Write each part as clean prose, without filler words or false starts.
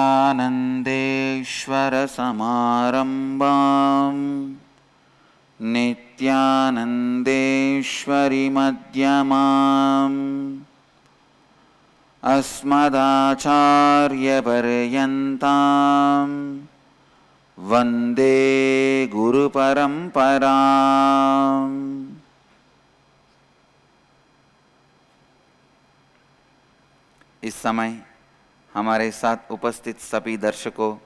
नित्यानन्देश्वरसमारम्भाम् नित्यानन्देश्वरिमध्यमाम् अस्मदाचार्यपर्यन्ताम् वन्दे गुरुपरम्पराम्। इस समय हमारे साथ उपस्थित सभी दर्शकों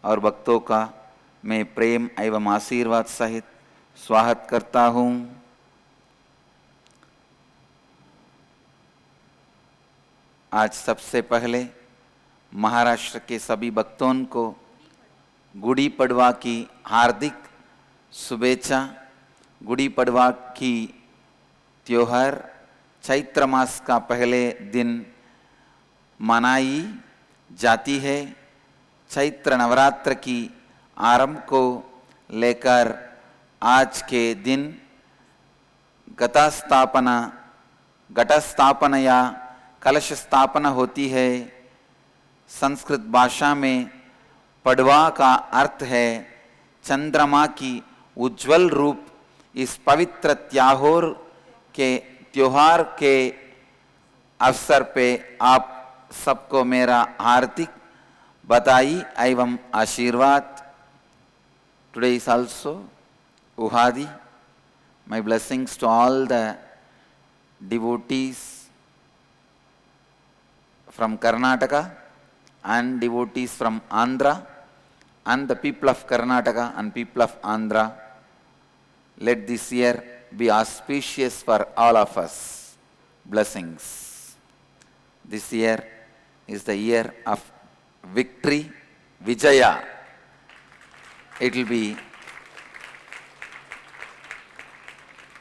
और भक्तों का मैं प्रेम एवं आशीर्वाद सहित स्वागत करता हूँ। आज सबसे पहले महाराष्ट्र के सभी भक्तों को गुड़ी पड़वा की हार्दिक सुवेचा। गुड़ी पड़वा की त्योहार चैत्र मास का पहले दिन मनाई जाती है। चैत्र नवरात्र की आरंभ को लेकर आज के दिन घटस्थापना या कलश स्थापना होती है। संस्कृत भाषा में पड़वा का अर्थ है चंद्रमा की उज्जवल रूप। इस पवित्र त्योहार के अवसर पे आप सबको मेरा हार्दिक बधाई एवं आशीर्वाद। Today is also Uhadi. My blessings to all the devotees from Karnataka and devotees from Andhra and the people of Karnataka and people of Andhra. Let this year be auspicious for all of us. Blessings. This year is the year of victory, Vijaya. It will be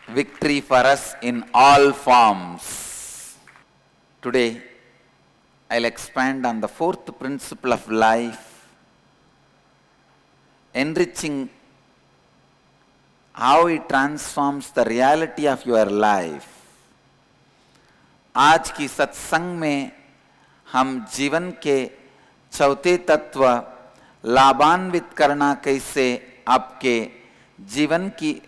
victory for us in all forms. Today, I'll expand on the fourth principle of life, enriching, how it transforms the reality of your life. आज की सत्संग में हम जीवन के चौथे तत्व लाभान्वित करना कैसे आपके जीवन की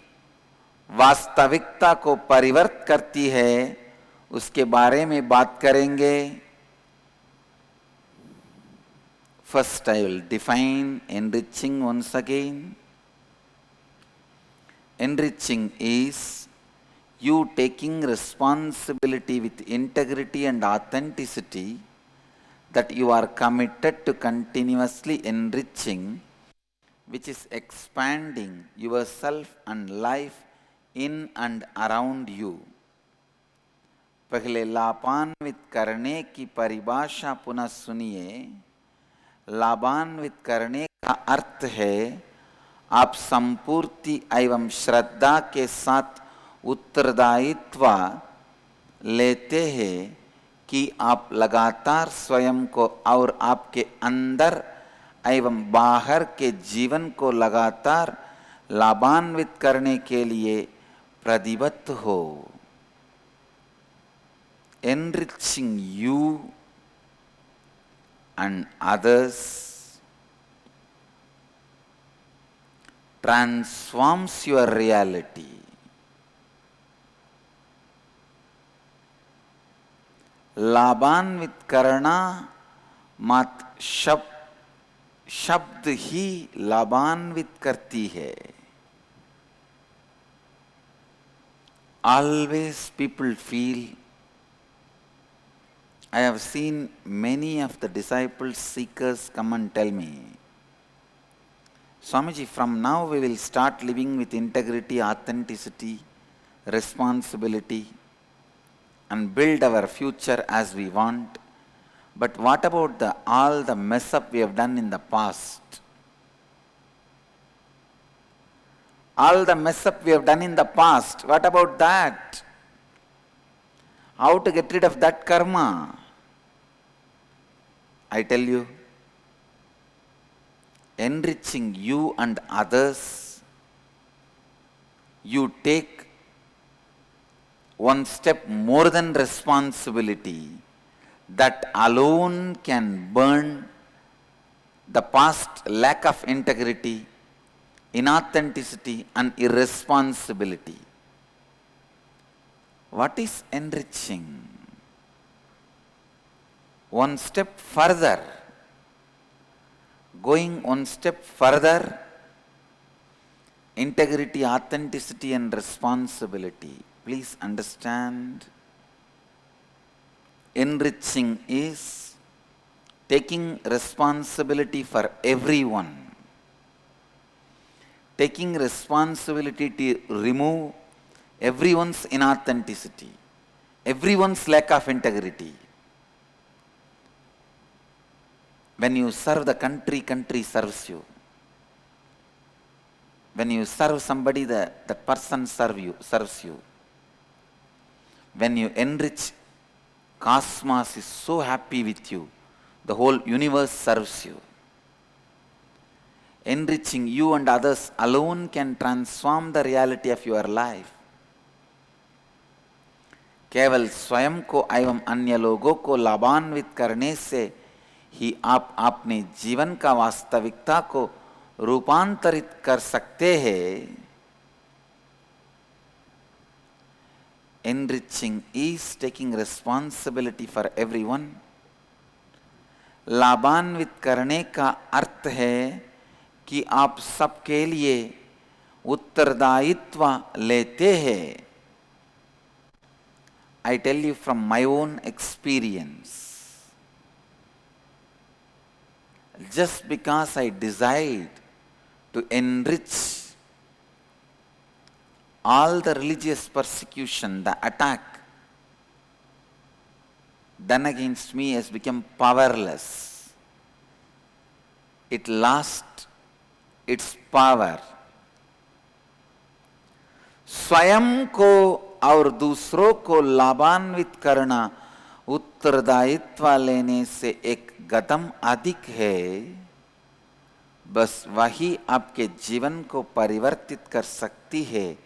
वास्तविकता को परिवर्तित करती है उसके बारे में बात करेंगे। First I will define enriching once again. Enriching is you taking responsibility with integrity and authenticity, that you are committed to continuously enriching, which is expanding yourself and life in and around you. पहले लाभान्वित करने की परिभाषा पुनः सुनिए। लाभान्वित करने का अर्थ है आप संपूर्ति एवं श्रद्धा के साथ उत्तरदायित्व लेते हैं कि आप लगातार स्वयं को और आपके अंदर एवं बाहर के जीवन को लगातार लाभान्वित करने के लिए प्रतिबद्ध हो। Enriching you and others transforms your reality. लाभान्वित करना मत शब्द ही लाभान्वित करती है। Always people feel, I have seen many of the disciples, seekers come and tell me, Swamiji, from now we will start living with integrity, authenticity, responsibility, and build our future as we want. But what about all the mess up we have done in the past? All the mess up we have done in the past, what about that? How to get rid of that karma? I tell you, enriching you and others, you take one step more than responsibility. That alone can burn the past lack of integrity, inauthenticity and irresponsibility. What is enriching? One step further, going one step further, integrity, authenticity and responsibility. Please understand, enriching is taking responsibility for everyone, taking responsibility to remove everyone's inauthenticity, everyone's lack of integrity. When you serve the country, country serves you. When you serve somebody, the person serves you. When you enrich, cosmos is so happy with you. The whole universe serves you. Enriching you and others alone can transform the reality of your life. केवल स्वयं को एवं अन्य लोगों को लाभान्वित करने से ही आप अपने जीवन का वास्तविकता को रूपांतरित कर सकते हैं. Enriching is taking responsibility for everyone. लाभान्वित करने का अर्थ है कि आप सबके लिए उत्तरदायित्व लेते हैं. I tell you from my own experience, just because I decide to enrich, all the religious persecution, the attack done against me has become powerless. It lost its power. स्वयं को और दूसरों को लाभान्वित करना उत्तरदायित्व लेने से एक कदम अधिक है. बस वही आपके जीवन को परिवर्तित कर सकती है.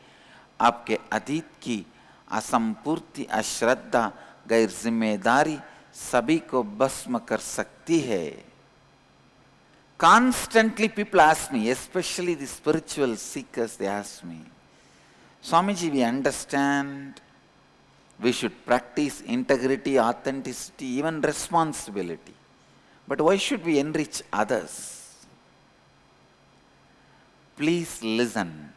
आपके अतीत की असंपूर्ति, अश्रद्धा, गैर जिम्मेदारी सभी को भस्म कर सकती है. Constantly people ask me, especially the spiritual seekers, they ask me, Swamiji, we understand we should practice integrity, authenticity, even responsibility. But why should we enrich others? Please listen.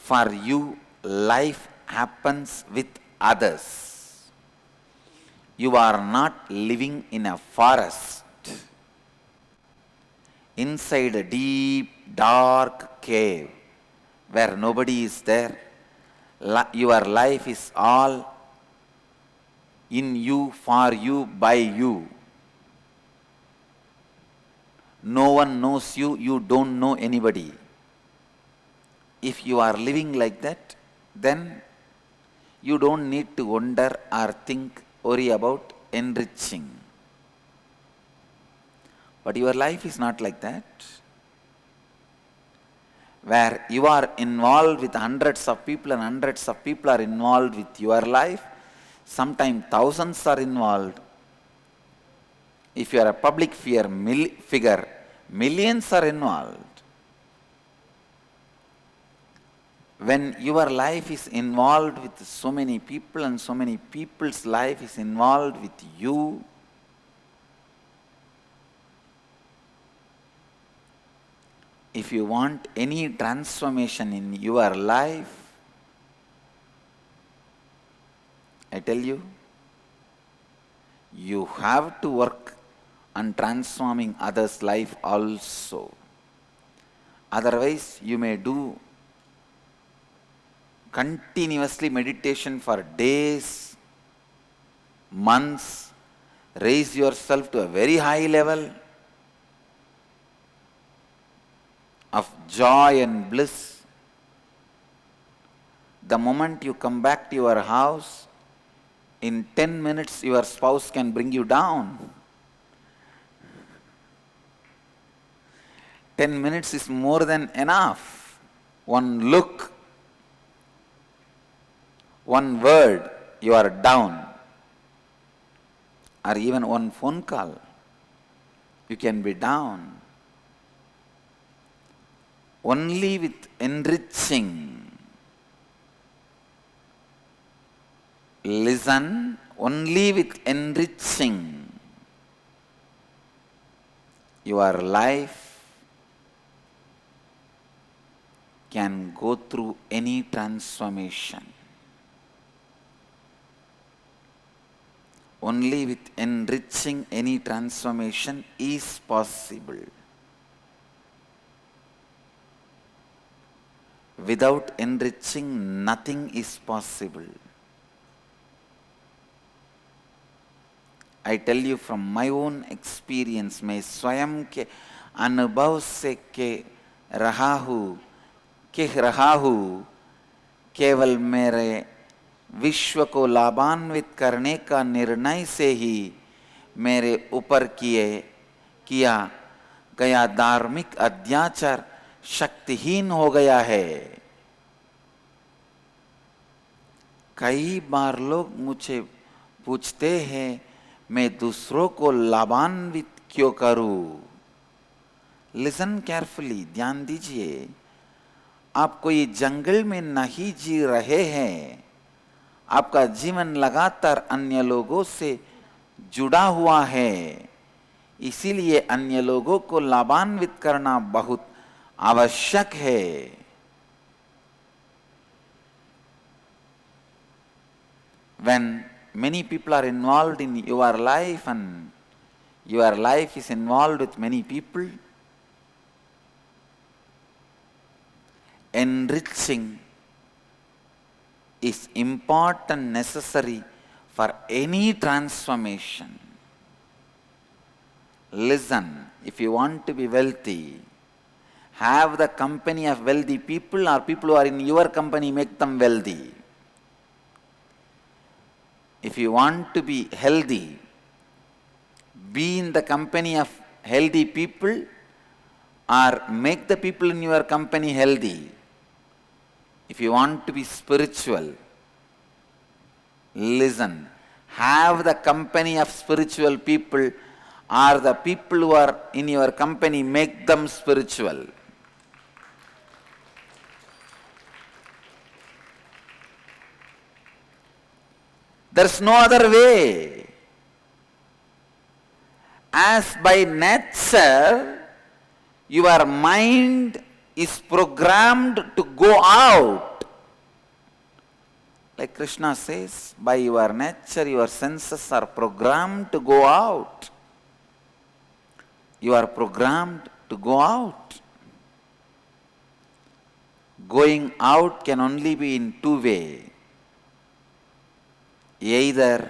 For you, life happens with others. You are not living in a forest, inside a deep, dark cave where nobody is there. Your life is all in you, for you, by you. No one knows you, you don't know anybody. If you are living like that, then you don't need to wonder or think, worry about enriching. But your life is not like that, where you are involved with hundreds of people and hundreds of people are involved with your life. Sometimes thousands are involved. If you are a public figure, millions are involved. When your life is involved with so many people and so many people's life is involved with you, if you want any transformation in your life, I tell you, you have to work on transforming others' life also. Otherwise, you may do continuously meditation for days, months, raise yourself to a very high level of joy and bliss. The moment you come back to your house, in 10 minutes your spouse can bring you down. 10 minutes is more than enough. One look, one word, you are down. Or even one phone call. You can be down. Only with enriching. Listen, only with enriching your life can go through any transformation. Only with enriching any transformation is possible. Without enriching, nothing is possible. I tell you from my own experience, मैं स्वयं के अनुभव से कह रहा हूँ, केवल मेरे विश्व को लाभान्वित करने का निर्णय से ही मेरे ऊपर किया गया धार्मिक अत्याचार शक्तिहीन हो गया है। कई बार लोग मुझे पूछते हैं, मैं दूसरों को लाभान्वित क्यों करूं? लिसन केयरफुली, ध्यान दीजिए। आप कोई जंगल में नहीं जी रहे हैं। आपका जीवन लगातार अन्य लोगों से जुड़ा हुआ है, इसीलिए अन्य लोगों को लाभान्वित करना बहुत आवश्यक है। When many people are involved in your life and your life is involved with many people, enriching is important, necessary for any transformation. Listen, if you want to be wealthy, have the company of wealthy people, or people who are in your company, make them wealthy. If you want to be healthy, be in the company of healthy people, or make the people in your company healthy. If you want to be spiritual, listen, have the company of spiritual people, or the people who are in your company, make them spiritual. There's no other way. As by nature, your mind is programmed to go out. Like Krishna says, by your nature, your senses are programmed to go out. You are programmed to go out. Going out can only be in two ways. Either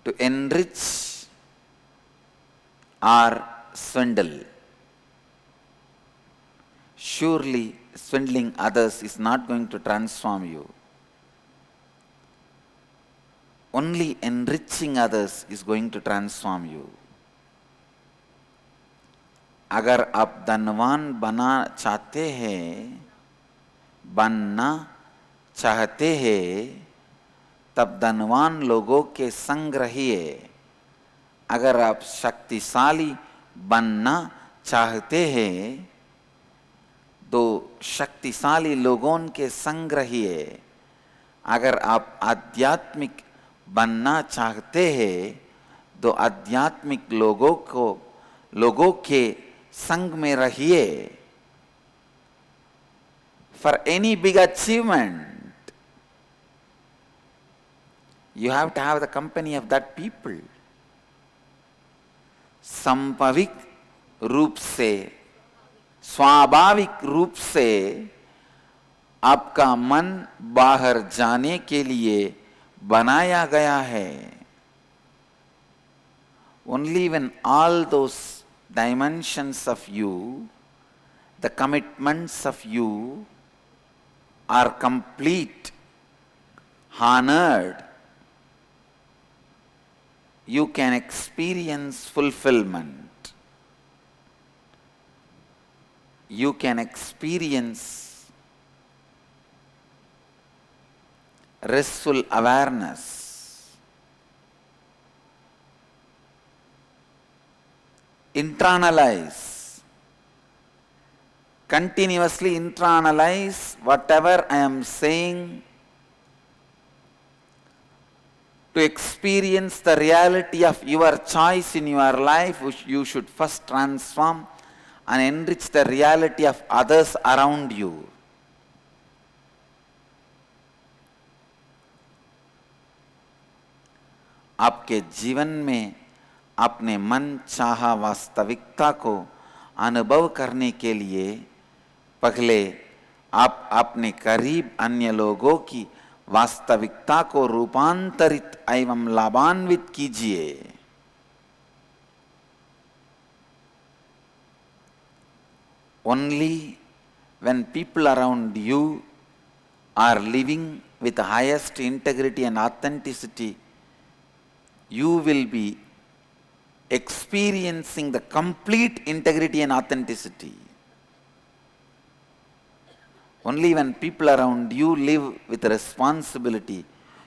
to enrich or swindle. Surely swindling others is not going to transform you. Only enriching others is going to transform you. अगर आप धनवान बनना चाहते हैं, तब धनवान लोगों के संग रहिए। अगर आप शक्तिशाली बनना चाहते हैं, तो शक्तिशाली लोगों के संग रहिए। अगर आप आध्यात्मिक बनना चाहते हैं, तो आध्यात्मिक लोगों के संग में रहिए। For any big achievement, you have to have the company of that people. संभाविक रूप से, स्वाभाविक रूप से आपका मन बाहर जाने के लिए बनाया गया है। Only when all those dimensions of you, the commitments of you are complete, honored, you can experience fulfillment. You can experience restful awareness. internalize, continuously internalize whatever I am saying, to experience the reality of your choice in your life, which you should first transform and enrich the reality of others around you. आपके जीवन में अपने मन चाहा वास्तविकता को अनुभव करने के लिए पहले आप अपने करीब अन्य लोगों की वास्तविकता को रूपांतरित एवं लाभान्वित कीजिए. Only when people around you are living with the highest integrity and authenticity, you will be experiencing the complete integrity and authenticity. Only when people around you live with responsibility,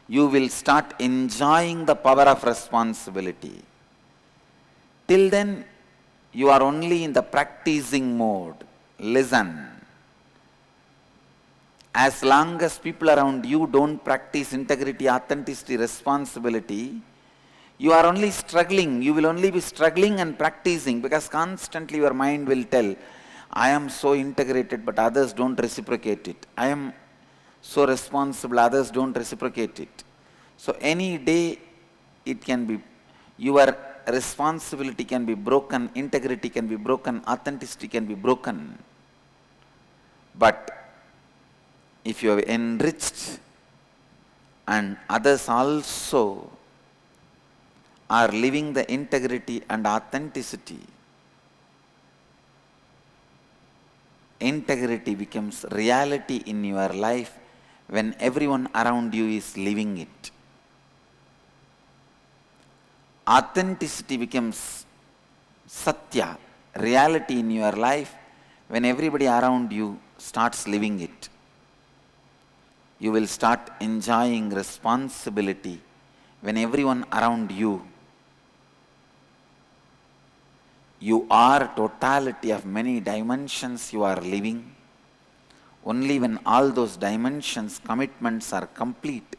you will start enjoying the power of responsibility. Till then, you are only in the practicing mode. Listen. As long as people around you don't practice integrity, authenticity, responsibility, you are only struggling. You will only be struggling and practicing, because constantly your mind will tell, I am so integrated but others don't reciprocate it. I am so responsible, others don't reciprocate it. So any day it can be, your responsibility can be broken, integrity can be broken, authenticity can be broken. But if you have enriched and others also are living the integrity and authenticity, integrity becomes reality in your life when everyone around you is living it. Authenticity becomes satya, reality in your life when everybody around you starts living it. You will start enjoying responsibility when everyone around you. You are totality of many dimensions you are living. Only when all those dimensions, commitments are complete,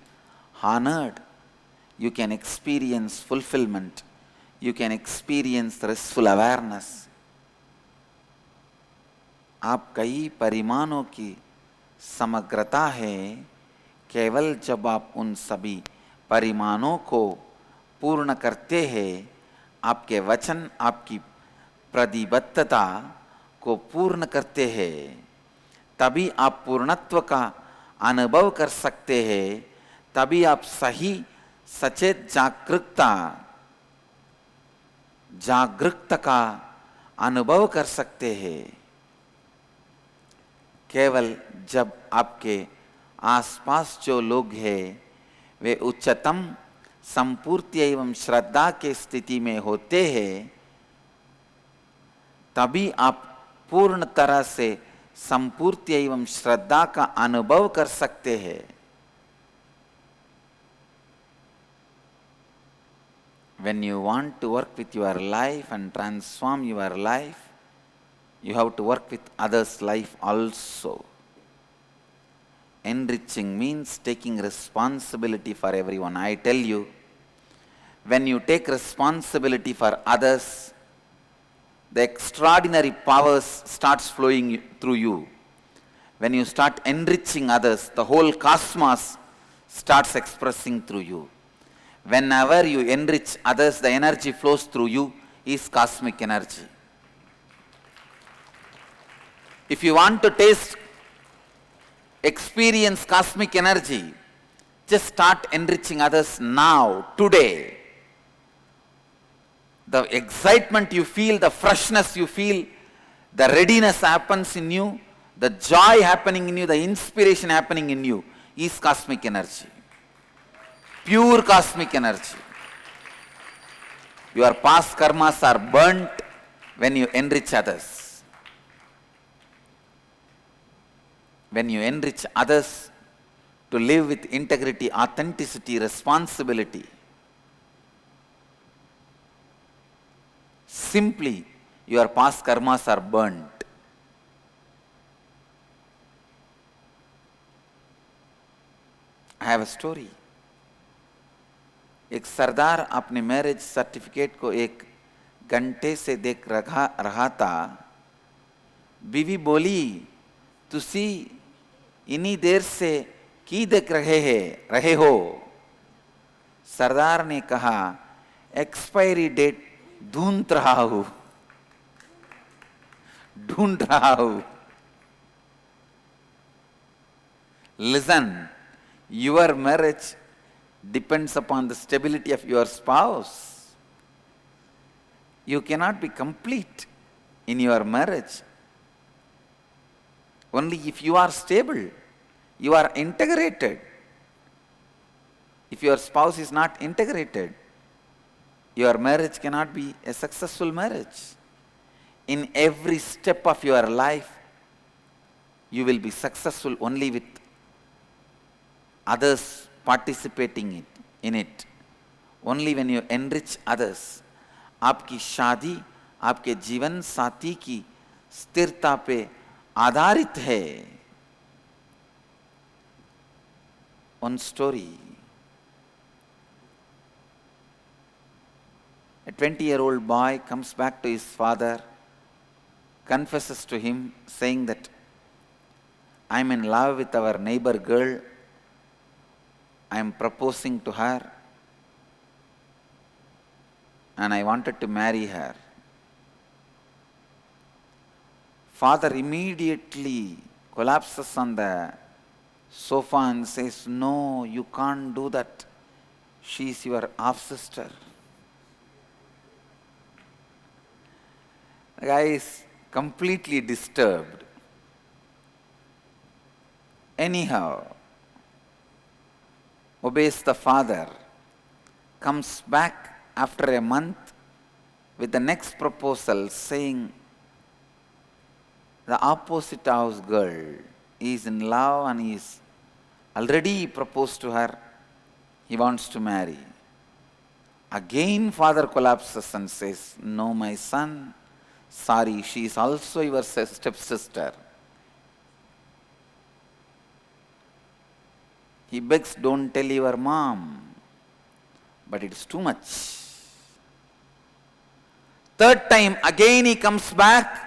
honored, you can experience fulfillment. You can experience restful awareness. आप कई परिमाणों की समग्रता है केवल जब आप उन सभी परिमाणों को पूर्ण करते हैं. आपके वचन आपकी प्रतिबद्धता को पूर्ण करते हैं, तभी आप पूर्णत्व का अनुभव कर सकते हैं. तभी आप सही सचेत जागरूकता का अनुभव कर सकते हैं. केवल जब आपके आसपास जो लोग हैं वे उच्चतम संपूर्ति एवं श्रद्धा के स्थिति में होते हैं, तभी आप पूर्ण तरह से संपूर्ति एवं श्रद्धा का अनुभव कर सकते हैं. When you want to work with your life and transform your life, you have to work with others' life also. Enriching means taking responsibility for everyone. I tell you, when you take responsibility for others, the extraordinary powers starts flowing through you. When you start enriching others, the whole cosmos starts expressing through you. Whenever you enrich others, the energy flows through you is cosmic energy. If you want to experience cosmic energy, just start enriching others now, today. The excitement you feel, the freshness you feel, the readiness happens in you, the joy happening in you, the inspiration happening in you is cosmic energy. Pure cosmic energy. Your past karmas are burnt when you enrich others. When you enrich others to live with integrity, authenticity, responsibility, simply your past karmas are burnt. I have a story. एक सरदार अपने marriage certificate को एक घंटे से देख रहा था. बीवी बोली, तुसी इन्हीं देर से की देख रहे हो. सरदार ने कहा, एक्सपायरी डेट ढूंढ रहा हूं. Listen, your marriage depends upon the stability of your spouse. You cannot be complete in your marriage. Only if you are stable, you are integrated. If your spouse is not integrated, your marriage cannot be a successful marriage. In every step of your life, you will be successful only with others participating in it. Only when you enrich others. आपकी शादी आपके जीवन साथी की स्थिरता पे आधारित है. One story. A 20-year-old boy comes back to his father, confesses to him, saying that I am in love with our neighbor girl. I am proposing to her and I wanted to marry her. Father immediately collapses on the sofa and says, no, you can't do that. She is your half-sister. The guy is completely disturbed. Anyhow, obeys the father, comes back after a month with the next proposal saying, the opposite house girl is in love and he is already proposed to her, he wants to marry. Again father collapses and says, no my son, sorry, she is also your stepsister. He begs, don't tell your mom, but it's too much. Third time, again he comes back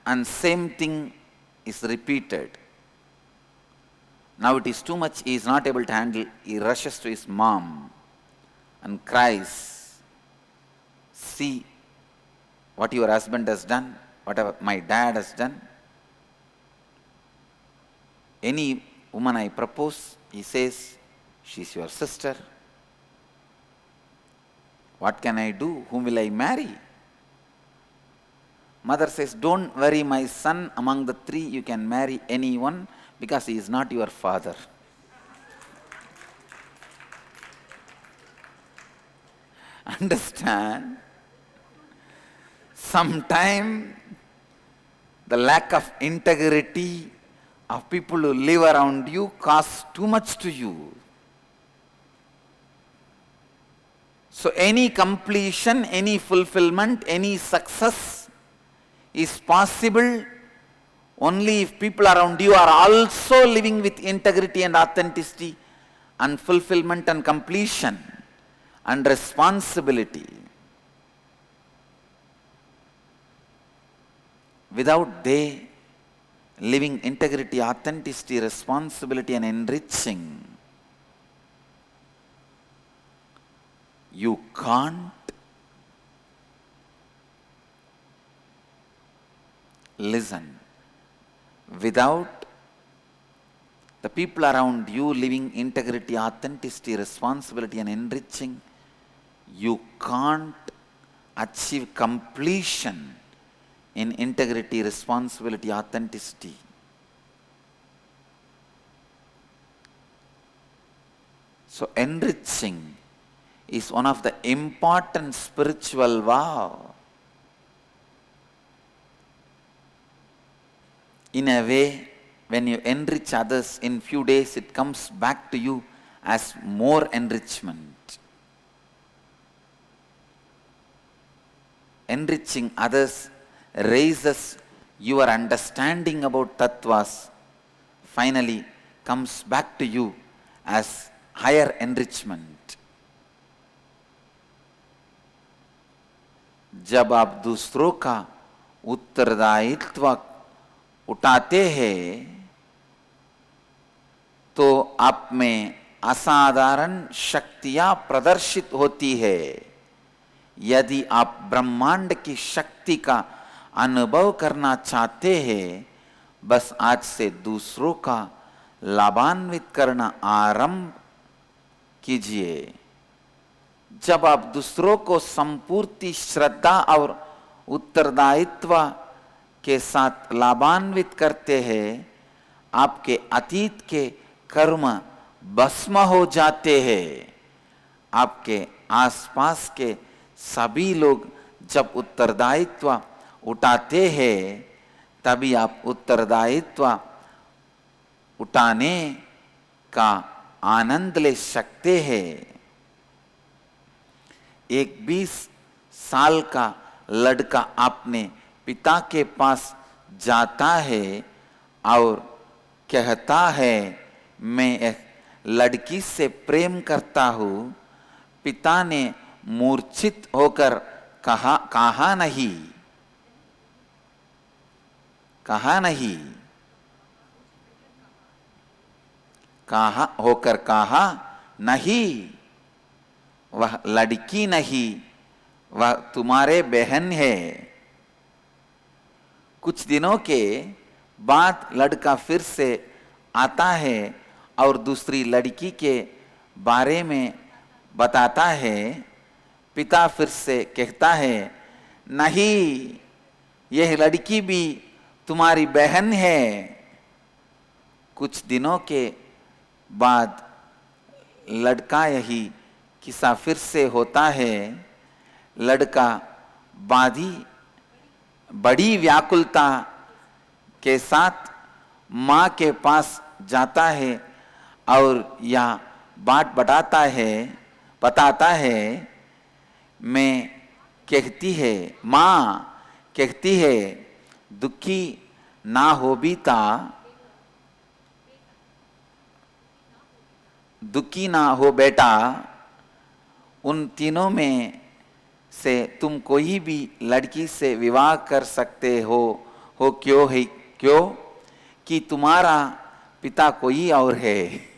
and same thing is repeated. Now it is too much, he is not able to handle. He rushes to his mom and cries, see what your husband has done, whatever my dad has done. Any woman I propose, he says, she's your sister. What can I do? Whom will I marry? Mother says, don't worry my son, among the three you can marry anyone because he is not your father. Understand? Sometimes the lack of integrity of people who live around you costs too much to you. So any completion, any fulfillment, any success is possible only if people around you are also living with integrity and authenticity and fulfillment and completion and responsibility. Without they living integrity, authenticity, responsibility and enriching, you can't listen. Without the people around you living integrity, authenticity, responsibility and enriching, you can't achieve completion in integrity, responsibility, authenticity. So enriching is one of the important spiritual vow. In a way, when you enrich others, in few days it comes back to you as more enrichment. Enriching others raises your understanding about tattvas, finally comes back to you as higher enrichment. जब आप दूसरों का उत्तरदायित्व उठाते हैं तो आप में असाधारण शक्तियां प्रदर्शित होती है। यदि आप ब्रह्मांड की शक्ति का अनुभव करना चाहते हैं, बस आज से दूसरों का लाभान्वित करना आरंभ कीजिए। जब आप दूसरों को संपूर्ण श्रद्धा और उत्तरदायित्व के साथ लाभान्वित करते हैं, आपके अतीत के कर्म भस्म हो जाते हैं। आपके आसपास के सभी लोग जब उत्तरदायित्व उठाते हैं, तभी आप उत्तरदायित्व उठाने का आनंद ले सकते हैं। एक 20 साल का लड़का अपने पिता के पास जाता है और कहता है, मैं एक लड़की से प्रेम करता हूँ। पिता ने मूर्छित होकर कहा नहीं, कहा नहीं, वह लड़की नहीं, वह तुम्हारे बहन है। कुछ दिनों के बाद लड़का फिर से आता है और दूसरी लड़की के बारे में बताता है। पिता फिर से कहता है, नहीं, यह लड़की भी तुम्हारी बहन है। कुछ दिनों के बाद लड़का यही किस्सा फिर से होता है। लड़का बड़ी व्याकुलता के साथ माँ के पास जाता है और यह बात बताता है। मैं कहती है, माँ कहती है, दुखी ना हो बीता, दुखी ना हो बेटा, उन तीनों में से तुम कोई भी लड़की से विवाह कर सकते हो क्यों कि तुम्हारा पिता कोई और है।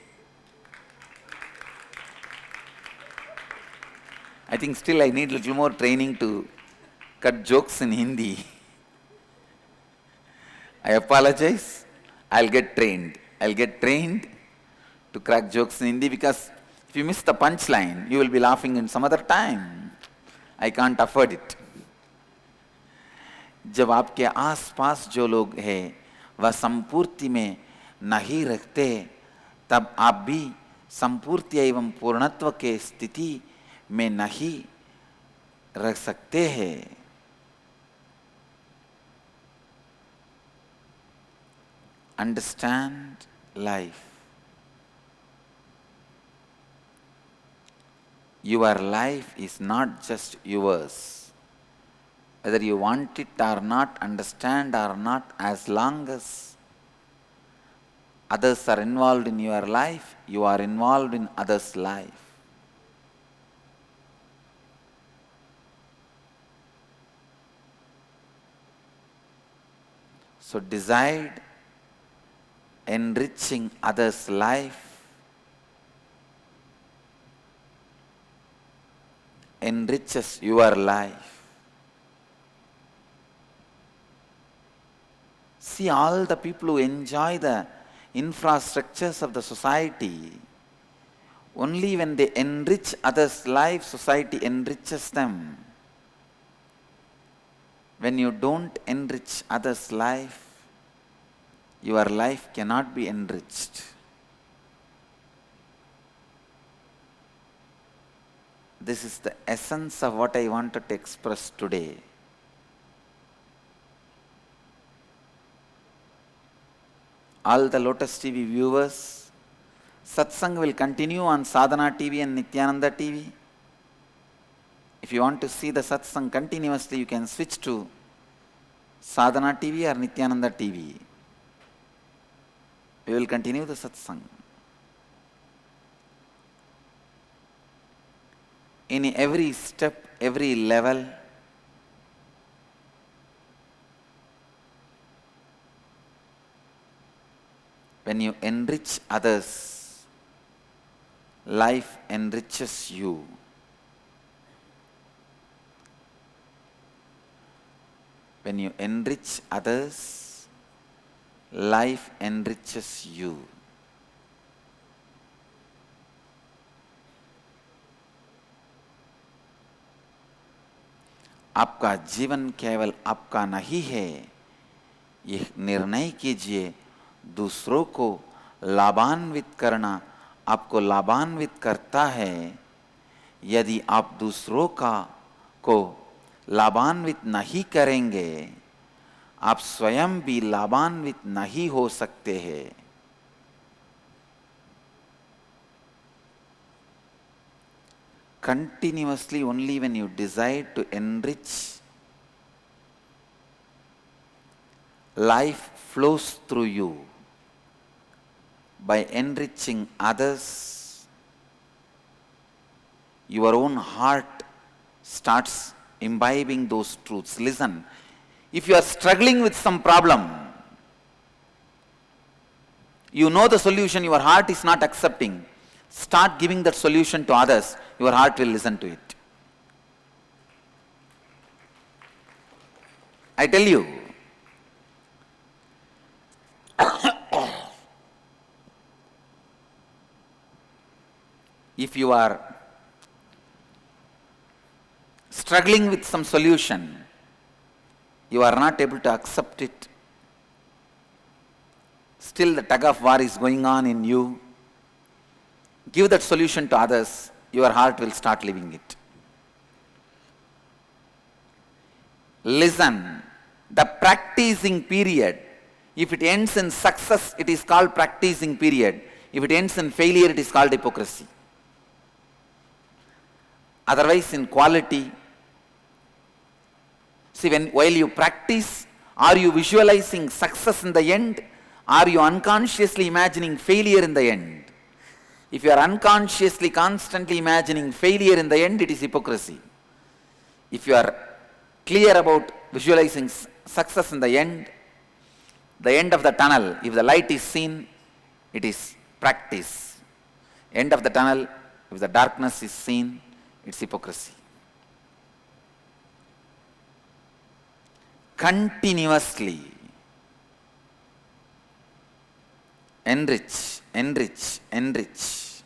I think still I need a little more training to cut jokes in Hindi. I apologize. I'll get trained to crack jokes in Hindi, because if you miss the punchline, you will be laughing in some other time. I can't afford it. जब आपके आसपास जो लोग हैं वह संपूर्ति में नहीं रखते, तब आप भी संपूर्ति एवं पूर्णत्व के स्थिति में नहीं रख सकते हैं। Understand life. Your life is not just yours. Whether you want it or not, understand or not, as long as others are involved in your life, you are involved in others' life. So decide enriching others' life enriches your life. See, all the people who enjoy the infrastructures of the society, only when they enrich others' life, society enriches them. When you don't enrich others' life, your life cannot be enriched. This is the essence of what I wanted to express today. All the Lotus TV viewers, Satsang will continue on Sadhana TV and Nithyananda TV. If you want to see the Satsang continuously, you can switch to Sadhana TV or Nithyananda TV. We will continue the satsang. In every step, every level, when you enrich others, life enriches you. When you enrich others, life enriches you. आपका जीवन केवल आपका नहीं है, यह निर्णय कीजिए दूसरों को लाभान्वित करना आपको लाभान्वित करता है। यदि आप दूसरों को लाभान्वित नहीं करेंगे, आप स्वयं भी लाभान्वित नहीं हो सकते हैं। Continuously, only when you desire to enrich, life flows through you. By enriching others, your own heart starts imbibing those truths. Listen, if you are struggling with some problem, you know the solution, your heart is not accepting. Start giving that solution to others, your heart will listen to it. I tell you, if you are struggling with some solution, you are not able to accept it, still the tug of war is going on in you, give that solution to others, your heart will start living it. Listen, the practicing period, if it ends in success, it is called practicing period. If it ends in failure, it is called hypocrisy. Otherwise, in quality, see, while you practice, are you visualizing success in the end? Are you unconsciously imagining failure in the end? If you are unconsciously, constantly imagining failure in the end, it is hypocrisy. If you are clear about visualizing success in the end of the tunnel, if the light is seen, it is practice. End of the tunnel, if the darkness is seen, it's hypocrisy. Continuously enrich, enrich, enrich.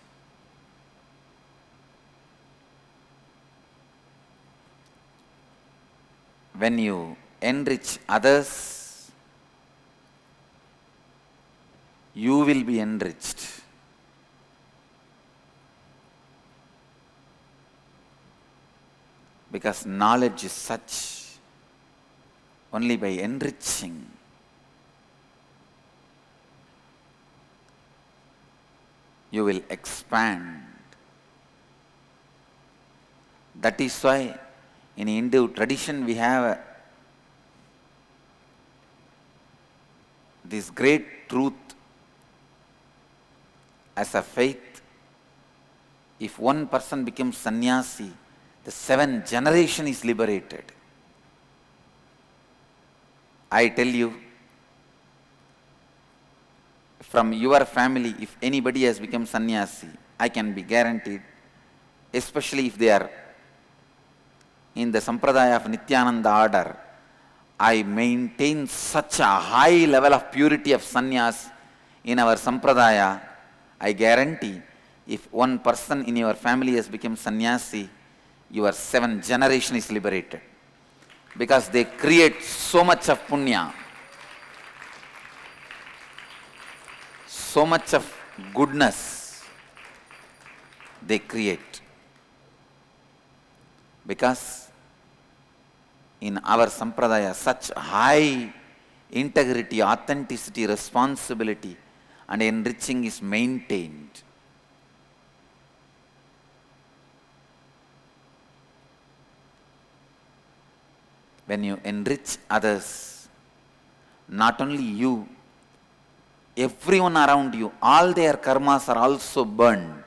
When you enrich others, you will be enriched. Because knowledge is such, only by enriching, you will expand. That is why in Hindu tradition we have this great truth as a faith. If one person becomes sannyasi, the 7th generation is liberated. I tell you, from your family, if anybody has become sannyasi, I can be guaranteed, especially if they are in the sampradaya of Nithyananda order, I maintain such a high level of purity of sannyas in our sampradaya. I guarantee, if one person in your family has become sannyasi, your 7th generation is liberated. Because they create so much of punya, so much of goodness they create. Because in our sampradaya, such high integrity, authenticity, responsibility and enriching is maintained. When you enrich others, not only you, everyone around you, all their karmas are also burnt.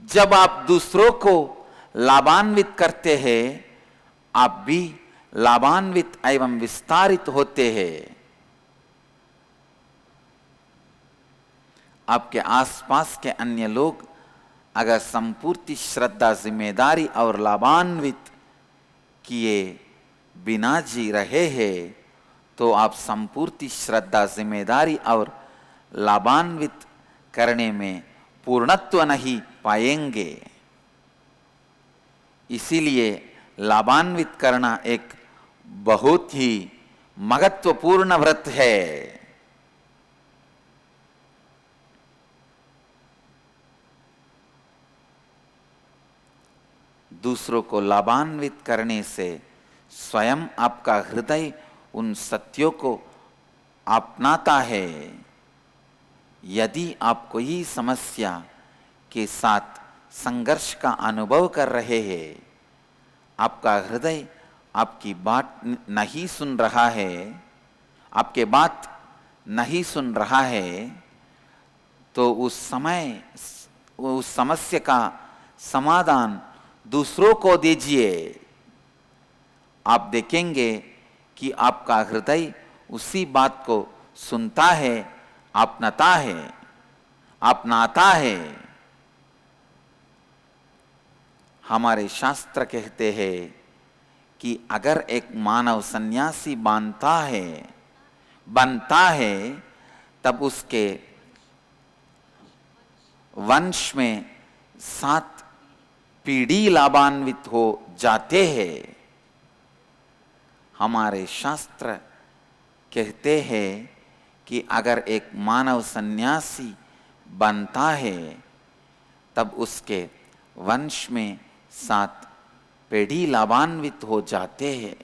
जब आप दूसरों को लाभान्वित करते हैं, आप भी लाभान्वित एवं विस्तारित होते हैं। आपके आसपास के अन्य लोग अगर संपूर्ण श्रद्धा, जिम्मेदारी और लाभान्वित किए बिना जी रहे हैं, तो आप संपूर्ण श्रद्धा, जिम्मेदारी और लाभान्वित करने में पूर्णत्व नहीं पाएंगे। इसीलिए लाभान्वित करना एक बहुत ही महत्वपूर्ण व्रत है। दूसरों को लाभान्वित करने से स्वयं आपका हृदय उन सत्यों को अपनाता है। यदि आप कोई समस्या के साथ संघर्ष का अनुभव कर रहे हैं, आपका हृदय आपकी बात नहीं सुन रहा है, आपके बात नहीं सुन रहा है, तो उस समय उस समस्या का समाधान दूसरों को दीजिए। आप देखेंगे कि आपका हृदय उसी बात को सुनता है, अपनाता है। हमारे शास्त्र कहते हैं कि अगर एक मानव सन्यासी बनता है, तब उसके वंश में 7 पीढ़ी लाभान्वित हो जाते हैं। हमारे शास्त्र कहते हैं कि अगर एक मानव सन्यासी बनता है, तब उसके वंश में 7 पीढ़ी लाभान्वित हो जाते हैं।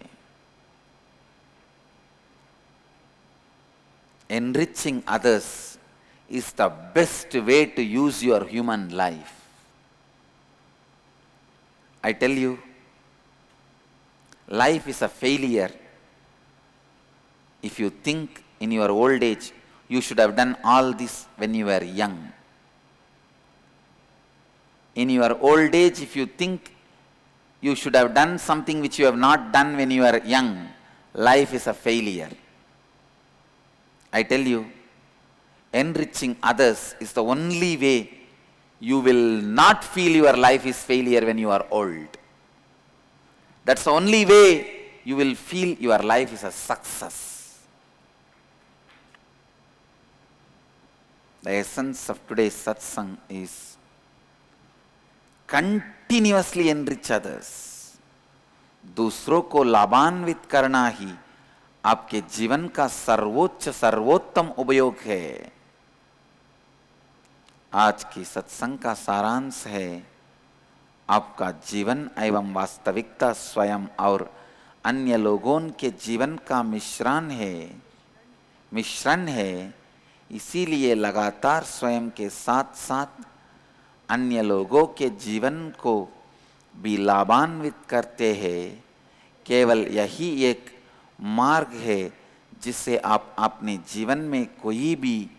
Enriching others is the best way to use your human life. I tell you, life is a failure if you think in your old age you should have done all this when you were young. In your old age, if you think you should have done something which you have not done when you were young, life is a failure. I tell you, enriching others is the only way you will not feel your life is failure when you are old. That's the only way you will feel your life is a success. The essence of today's satsang is continuously enrich others. दूसरों को लाभान्वित करना ही आपके जीवन का सर्वोत्तम उपयोग है। आज की सत्संग का सारांश है, आपका जीवन एवं वास्तविकता स्वयं और अन्य लोगों के जीवन का मिश्रण है। इसीलिए लगातार स्वयं के साथ साथ अन्य लोगों के जीवन को भी लाभान्वित करते हैं। केवल यही एक मार्ग है जिससे आप अपने जीवन में कोई भी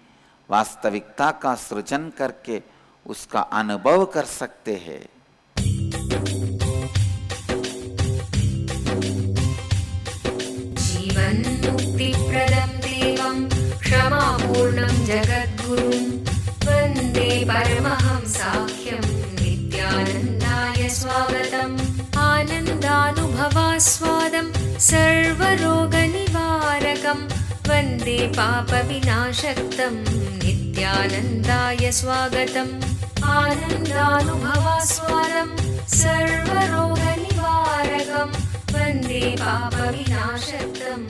वास्तविकता का सृजन करके उसका अनुभव कर सकते हैं। जीवन मुक्ति प्रदं देवं क्षमापूर्णं जगद्गुरुं वन्दे परमहंसाख्यं नित्यानन्दाय स्वागतम्। आनन्दानुभवास्वादं सर्वरोगनिवारकं वन्दे पापविनाशक्तं नित्यानन्दाय स्वागतम्। आनन्दानुभवास्वादं सर्वरोगनिवारकं वन्दे पापविनाशक्तं